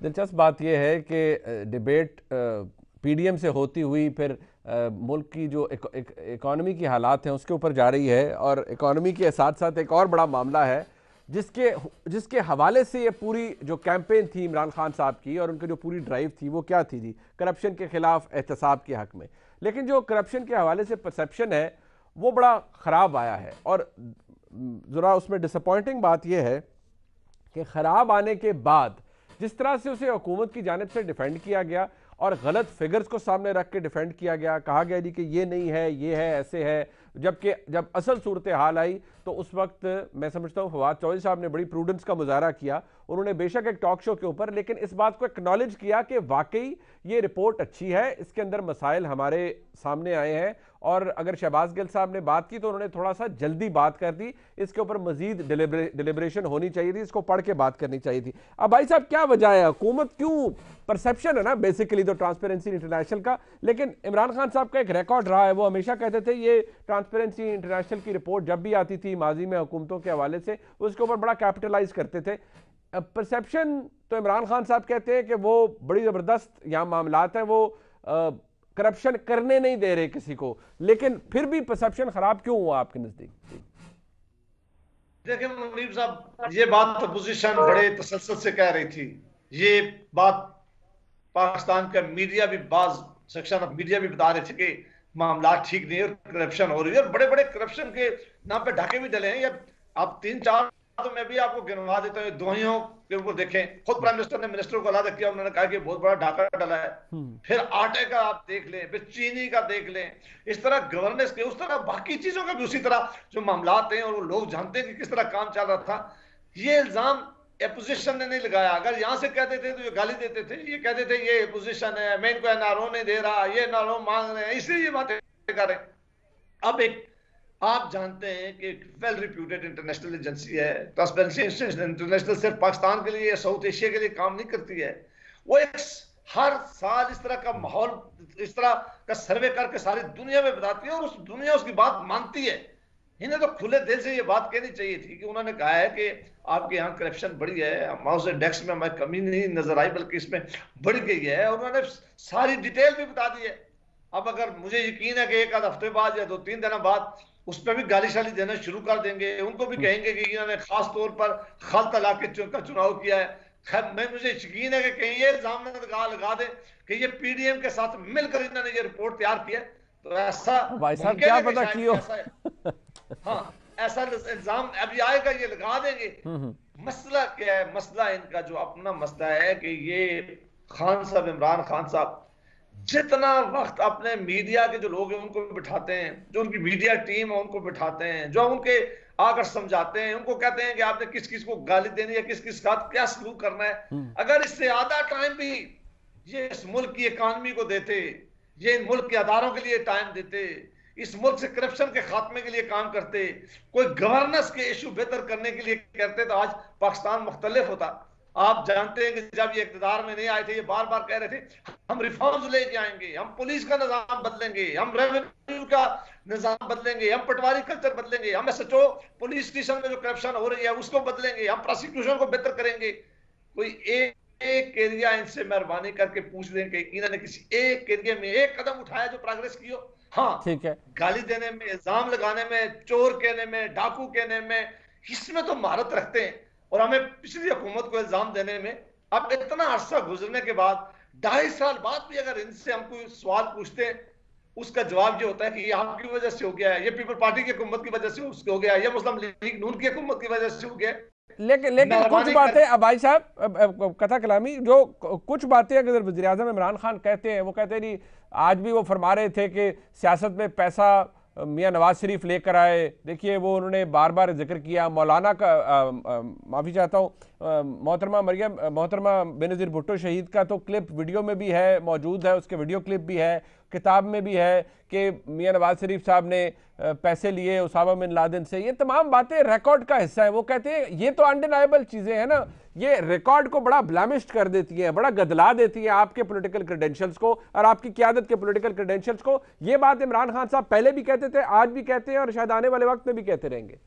दिलचस्प बात यह है कि डिबेट पीडीएम से होती हुई फिर मुल्क की जो इकॉनमी की हालात हैं उसके ऊपर जा रही है, और इकॉनमी के साथ साथ एक और बड़ा मामला है जिसके जिसके हवाले से ये पूरी जो कैंपेन थी इमरान खान साहब की और उनकी जो पूरी ड्राइव थी वो क्या थी जी, करप्शन के खिलाफ एहतसाब के हक में। लेकिन जो करप्शन के हवाले से परसेप्शन है वो बड़ा ख़राब आया है, और ज़रा उसमें डिसअपॉइंटिंग बात यह है कि ख़राब आने के बाद जिस तरह से उसे हुकूमत की जानिब से डिफेंड किया गया और गलत फिगर्स को सामने रख के डिफेंड किया गया, कहा गया जी कि ये नहीं है, ये है, ऐसे है, जबकि जब असल सूरत हाल आई तो उस वक्त मैं समझता हूँ फवाद चौधरी साहब ने बड़ी प्रूडेंस का मुजाहरा किया। उन्होंने बेशक एक टॉक शो के ऊपर लेकिन इस बात को एक्नॉलेज किया कि वाकई ये रिपोर्ट अच्छी है, इसके अंदर मसाइल हमारे सामने आए हैं, और अगर शहबाज गिल साहब ने बात की तो उन्होंने थोड़ा सा जल्दी बात कर दी, इसके ऊपर मजीद डिलिब्रेशन होनी चाहिए थी, इसको पढ़ के बात करनी चाहिए थी। अब भाई साहब क्या वजह है, हुकूमत क्यों, परसेप्शन है ना बेसिकली तो ट्रांसपेरेंसी इंटरनेशनल का, लेकिन इमरान खान साहब का एक रिकॉर्ड रहा है, वो हमेशा कहते थे ये ट्रांसपेरेंसी इंटरनेशनल की रिपोर्ट जब भी आती थी माजी में हुकूमतों के हवाले से उसके ऊपर बड़ा कैपिटलाइज करते थे। परसेप्शन तो इमरान खान साहब कहते हैं कि वो बड़ी ज़बरदस्त यहाँ मामलात हैं, वो करप्शन करने नहीं दे रहे किसी को, लेकिन फिर भी परसेप्शन खराब क्यों हुआ आपके नजदीक? देखिए मुनीब साहब, ये बात अपोजिशन बड़े तसल्सल से कह रही थी, ये बात पाकिस्तान का मीडिया भी, बाज सेक्शन ऑफ मीडिया भी बता रहे थे कि मामला ठीक नहीं है और करप्शन हो रही है, और बड़े बड़े करप्शन के नाम पे ढाके भी डले हैं। ये आप तीन चार तो मैं भी आपको गिनवा देता हूँ, दोहियों के ऊपर देखें, खुद प्राइम मिनिस्टर ने मिनिस्टर को अलग किया, उन्होंने कहा कि बहुत बड़ा ढाका डला है। फिर आटे का आप देख लें, फिर चीनी का देख लें, इस तरह गवर्नेंस के, उस तरह बाकी चीजों का भी उसी तरह जो मामला हैं और वो लोग जानते हैं कि किस तरह काम चल रहा था। ये इल्जाम एपोजिशन ने नहीं लगाया। अगर यहां से कहते थे तो ये गाली देते थे, ये कहते थे ये एपोजिशन है, मैं इनको एनआरओ नहीं दे रहा, ये एनआरओ मांग रहे हैं, इसलिए ये बातें कर रहे हैं। अब एक आप जानते हैं कि वेल रिप्यूटेड इंटरनेशनल एजेंसी है ट्रांसपेरेंसी इंटरनेशनल, सिर्फ पाकिस्तान के लिए, साउथ एशिया के लिए काम नहीं करती है, वो एक हर साल इस तरह का माहौल, इस तरह का सर्वे करके सारी दुनिया में बताती है और उस दुनिया उसकी बात मानती है। इन्हें तो खुले दिल से ये बात कहनी चाहिए थी कि उन्होंने कहा है कि आपके यहाँ करप्शन बढ़ी है, माउस इंडेक्स में हमें कमी नहीं नजर आई बल्कि इसमें बढ़ गई है, और उन्होंने सारी डिटेल भी बता दी है। अब अगर मुझे यकीन है कि एक आध हफ्ते बाद या 2-3 दिन बाद उस पर भी गाली शाली देना शुरू कर देंगे, उनको भी कहेंगे कि इन्होंने खास तौर पर खालता इलाके का चुनाव किया है। खैर मैं, मुझे यकीन है कि कहीं ये इल्जाम लगा दे कि ये पीडीएम के साथ मिलकर इन्होंने ये रिपोर्ट तैयार की है, तो ऐसा भाई साहब मुमकिन क्या है कि पता शायद क्यों। ऐसा है। हाँ, ऐसा इल्जाम अभी आएगा, ये लगा देंगे। मसला क्या है, मसला इनका जो अपना मसला है कि ये खान साहब, इमरान खान साहब जितना वक्त अपने मीडिया के जो लोग हैं उनको बिठाते हैं, जो उनकी मीडिया टीम है उनको बिठाते हैं, जो उनके आकर समझाते हैं, उनको कहते हैं कि आपने किस किस को गाली देनी है, किस किस का क्या सलूक करना है, अगर इससे आधा टाइम भी ये इस मुल्क की इकानमी को देते, ये इन मुल्क के अदारों के लिए टाइम देते, इस मुल्क से करप्शन के खात्मे के लिए काम करते, कोई गवर्नेंस के इशू बेहतर करने के लिए करते, तो आज पाकिस्तान मुख्तलिफ होता। आप जानते हैं कि जब ये इक़्तिदार में नहीं आए थे, ये बार बार कह रहे थे हम रिफॉर्म्स लेके आएंगे, हम पुलिस का निजाम बदलेंगे, हम रेवेन्यू का निजाम बदलेंगे, हम पटवारी कल्चर बदलेंगे, हम एसएचओ पुलिस स्टेशन में जो करप्शन हो रही है उसको बदलेंगे, हम प्रोसिक्यूशन को बेहतर करेंगे। कोई एक एरिया इनसे मेहरबानी करके पूछ लें कि इन्होंने किसी एक एरिया में एक कदम उठाया जो प्रोग्रेस की हो? हाँ, ठीक है, गाली देने में, इल्जाम लगाने में, चोर कहने में, डाकू कहने में, इसमें तो महारत रखते हैं। और हमें पिछली हुकूमत को इल्जाम देने में, अब इतना अरसा गुजरने के बाद 2.5 साल बाद भी अगर इनसे हम कोई सवाल पूछते हैं, उसका जवाब ये होता है कि ये आपकी वजह से हो गया है, ये पीपल पार्टी की हुकूमत की वजह से हो गया है, ये मुस्लिम लीग नून की हुकूमत की वजह से हो गया है। लेकिन कुछ बातें अब भाई साहब कथा कलामी, जो कुछ बातें अगर वज़ीर आज़म इमरान खान कहते हैं, वो कहते हैं नहीं, आज भी वो फरमा रहे थे कि सियासत में पैसा मियाँ नवाज शरीफ लेकर आए। देखिए वो उन्होंने बार बार जिक्र किया मौलाना का, माफ़ी चाहता हूँ, मोहतरमा बेनज़ीर भुट्टो शहीद का तो क्लिप वीडियो में भी है, मौजूद है, उसके वीडियो क्लिप भी है, किताब में भी है कि मियाँ नवाज शरीफ साहब ने पैसे लिए उसामा बिन लादेन से। ये तमाम बातें रिकॉर्ड का हिस्सा है। वो कहते हैं ये तो अनडिनाइबल चीज़ें हैं ना, ये रिकॉर्ड को बड़ा ब्लैमिश्ड कर देती है, बड़ा गदला देती है आपके पॉलिटिकल क्रेडेंशियल्स को और आपकी क़यादत के पॉलिटिकल क्रेडेंशियल्स को। ये बात इमरान खान साहब पहले भी कहते थे, आज भी कहते हैं और शायद आने वाले वक्त में भी कहते रहेंगे।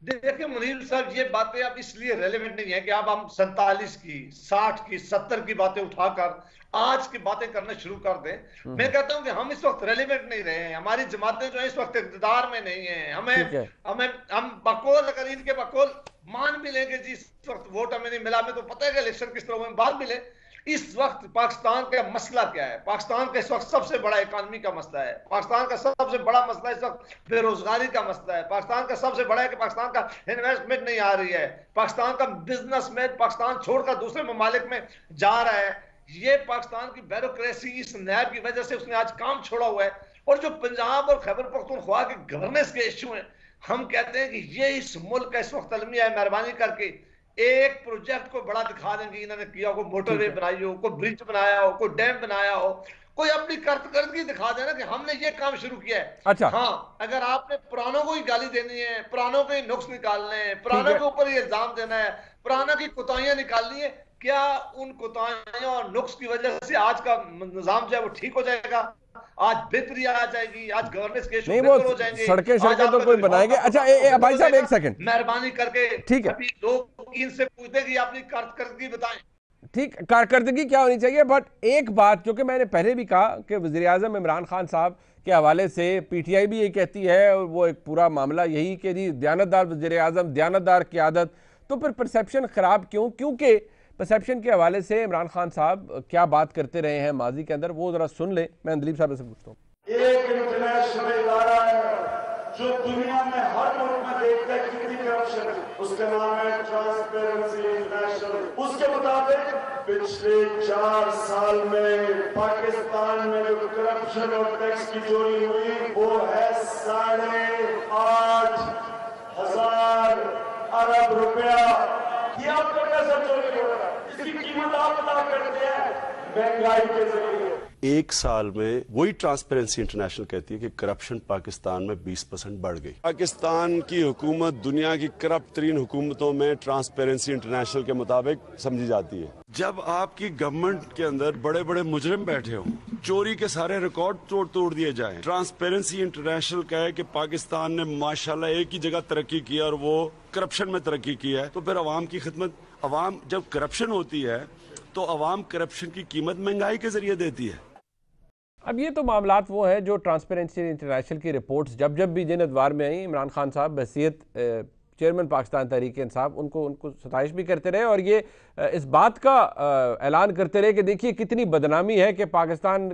देखिए मुनीर साहब, ये बातें अब इसलिए रेलेवेंट नहीं है कि अब हम 47 की, 60 की, 70 की बातें उठाकर आज की बातें करना शुरू कर दें। मैं कहता हूं कि हम इस वक्त रेलेवेंट नहीं रहे हैं, हमारी जमातें जो है इस वक्त इक़्तिदार में नहीं है। ठीक हमें है। हमें हम बकौल, अगर इनके बकौल मान भी लेंगे जी इस वक्त वोट हमें नहीं मिला, हमें तो पता है कि इलेक्शन किस तरह हुए, बाद मिले। इस वक्त पाकिस्तान का मसला क्या है? पाकिस्तान का इस वक्त सबसे बड़ा इकॉनमी का मसला है। पाकिस्तान का सबसे बड़ा मसला इस वक्त बेरोजगारी का मसला है। पाकिस्तान का सबसे बड़ा है कि पाकिस्तान का इन्वेस्टमेंट नहीं आ रही है। पाकिस्तान का बिजनेस में पाकिस्तान छोड़कर दूसरे ममालिक में जा रहा है। ये पाकिस्तान की ब्यूरोक्रेसी, इस नैब की वजह से उसने आज काम छोड़ा हुआ है। और जो पंजाब और खैबर पख्तूनख्वा के गवर्नेंस के इशू हैं, हम कहते हैं कि ये इस मुल्क का इस वक्त अलमिया है। मेहरबानी करके एक प्रोजेक्ट को बड़ा दिखा देंगे इन्होंने किया, कोई मोटरवे बनाई हो, कोई ब्रिज बनाया हो, कोई डैम बनाया हो, कोई अपनी करदगी दिखा देना कि हमने ये काम शुरू किया है। अच्छा, हाँ, अगर आपने पुरानों को ही गाली देनी है, पुरानों के नुक्स निकालने हैं, ठीक पुरानों है। के ऊपर ही इल्जाम देना है, पुराना की कोताहियां निकालनी है, क्या उन कोताहियों और नुक्स की वजह से आज का निजाम जो है वो ठीक हो जाएगा? आज बेहतरी आ जाएगी, आज गवर्नेंस के इशू नहीं, वो बेहतर हो जाएंगे, सड़कें आज सड़कें तो आपका कोई जो बनाएंगे। रिफॉर्म अच्छा, का भाई साहब एक बदलेगा। सेकंड, मेहरबानी करके ठीक है, अभी लोग इनसे पूछते कि अपनी कारकर्दगी बताएं। ठीक, कारकर्दगी क्या होनी चाहिए। बट एक बात जो कि मैंने पहले भी कहा कि वज़ीर आज़म इमरान खान साहब के हवाले से पीटीआई भी ये कहती है, और वो एक पूरा मामला यही कि जी दयानतदार वज़ीर आज़म, दयानतदार क़यादत, तो फिर परसेप्शन ख़राब क्यों? क्योंकि परसेप्शन के हवाले से इमरान खान साहब क्या बात करते रहे हैं माजी के अंदर, वो ज़रा सुन ले। मैं दिलीप साहब से पूछता हूँ। एक इंटरनेशनल इदारा है जो दुनिया में हर मुल्क में देखता है कितनी करप्शन है, उसका नाम है ट्रांसपेरेंसी इंटरनेशनल। उसके मुताबिक पिछले 4 साल में पाकिस्तान में जो करप्शन और टैक्स की चोरी हुई वो है 8,500 अरब रुपया। ये आपका पैसा चोरी हो रहा है, इसकी कीमत आप अदा करते हैं महंगाई के जरिए। एक साल में वही ट्रांसपेरेंसी इंटरनेशनल कहती है कि करप्शन पाकिस्तान में 20% बढ़ गई। पाकिस्तान की हुकूमत दुनिया की करप्ट तरीन हुकूमतों में ट्रांसपेरेंसी इंटरनेशनल के मुताबिक समझी जाती है। जब आपकी गवर्नमेंट के अंदर बड़े बड़े मुजरिम बैठे हों, चोरी के सारे रिकॉर्ड तोड़ दिए जाएं, ट्रांसपेरेंसी इंटरनेशनल कहे कि पाकिस्तान ने माशाल्लाह एक ही जगह तरक्की की और वो करप्शन में तरक्की की है, तो फिर अवाम की खिदमत, अवाम जब करप्शन होती है तो अवाम करप्शन की कीमत महंगाई के जरिए देती है। अब ये तो मामलात वो हैं जो ट्रांसपेरेंसी इंटरनेशनल की रिपोर्ट्स जब जब भी जिन अदवार में आई, इमरान खान साहब बहसीत चेयरमैन पाकिस्तान तहरीक इंसाफ उनको सताइश भी करते रहे, और ये इस बात का ऐलान करते रहे कि देखिए कितनी बदनामी है कि पाकिस्तान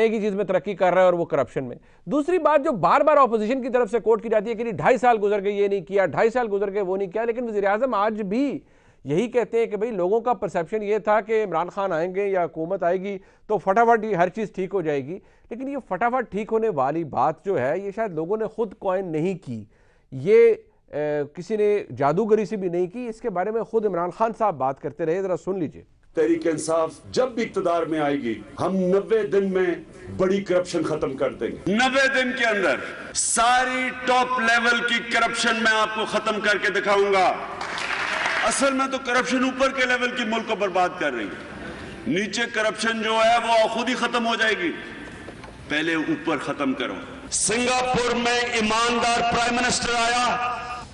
एक ही चीज़ में तरक्की कर रहा है और वो करप्शन में। दूसरी बात जो बार बार अपोजिशन की तरफ से कोट की जाती है कि 2.5 साल गुजर गए ये नहीं किया, 2.5 साल गुजर गए वो नहीं किया, लेकिन वज़ीर आज़म आज भी यही कहते हैं कि भाई लोगों का परसेप्शन ये था कि इमरान खान आएंगे या हुकूमत आएगी तो फटाफट हर चीज़ ठीक हो जाएगी। लेकिन ये फटाफट ठीक होने वाली बात जो है ये शायद लोगों ने खुद कॉइन नहीं की, ये किसी ने जादूगरी से भी नहीं की, इसके बारे में खुद इमरान खान साहब बात करते रहे, जरा सुन लीजिए। तहरीक इंसाफ जब भी इक़्तिदार में आएगी हम 90 दिन में बड़ी करप्शन खत्म कर देंगे। 90 दिन के अंदर सारी टॉप लेवल की करप्शन मैं आपको खत्म करके दिखाऊंगा। असल में तो करप्शन ऊपर के लेवल की मुल्क को बर्बाद कर रही है, नीचे करप्शन जो है वो खुद ही खत्म हो जाएगी। पहले ऊपर खत्म करो। सिंगापुर में ईमानदार प्राइम मिनिस्टर आया,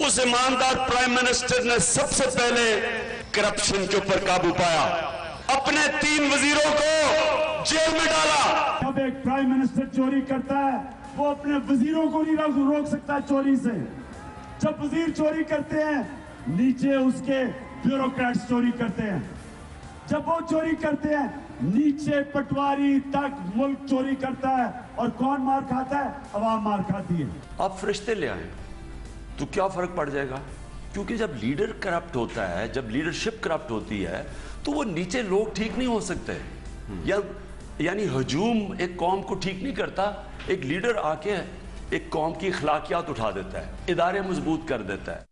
उस ईमानदार प्राइम मिनिस्टर ने सबसे पहले करप्शन के ऊपर काबू पाया, अपने 3 वजीरों को जेल में डाला। जब एक प्राइम मिनिस्टर चोरी करता है वो अपने वजीरों को नहीं रोक सकता चोरी से। जब वजीर चोरी करते हैं नीचे उसके ब्यूरोक्रेट्स चोरी करते हैं, जब वो चोरी करते हैं नीचे पटवारी तक मुल्क चोरी करता है, और कौन मार खाता है? अवाम मार खाती है। आप फरिश्ते ले आए तो क्या फर्क पड़ जाएगा? क्योंकि जब लीडर करप्ट होता है, जब लीडरशिप करप्ट होती है तो वो नीचे लोग ठीक नहीं हो सकते। यानी हजूम एक कौम को ठीक नहीं करता, एक लीडर आके एक कौम की अखलाकियात उठा देता है, इदारे मजबूत कर देता है।